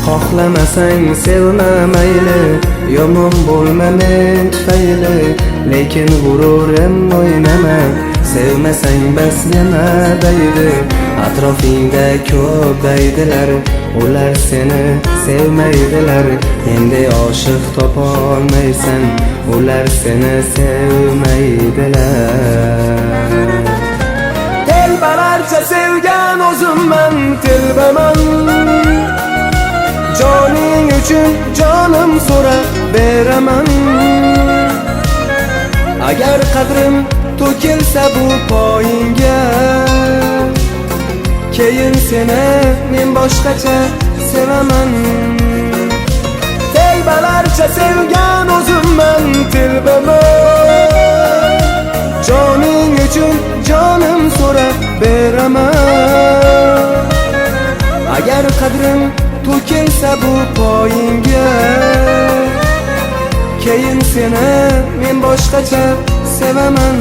Xohlamasang sevma mayli, yomon bo'lma men tufayli, lekin g'ururim o'ynama. Sevmasang bas yana deydi, atrofingda ko'p deydilar, ular seni sevmaydilar. Endi oshiq topolmaysan, ular seni sevmaydilar. Telbalarcha sevgan o'zimman, telbaman. Joning uchun jonim so'rab beraman. Agar qadrim to'kilsa bu poyingga, keyin seni men boshqacha sevaman. Telbalarcha sevgan o'zimman, telbaman. Joning uchun jonim so'rab beraman. Agar qadrim to'kilsa bu poyingga, keyin seni men boshqacha sevaman.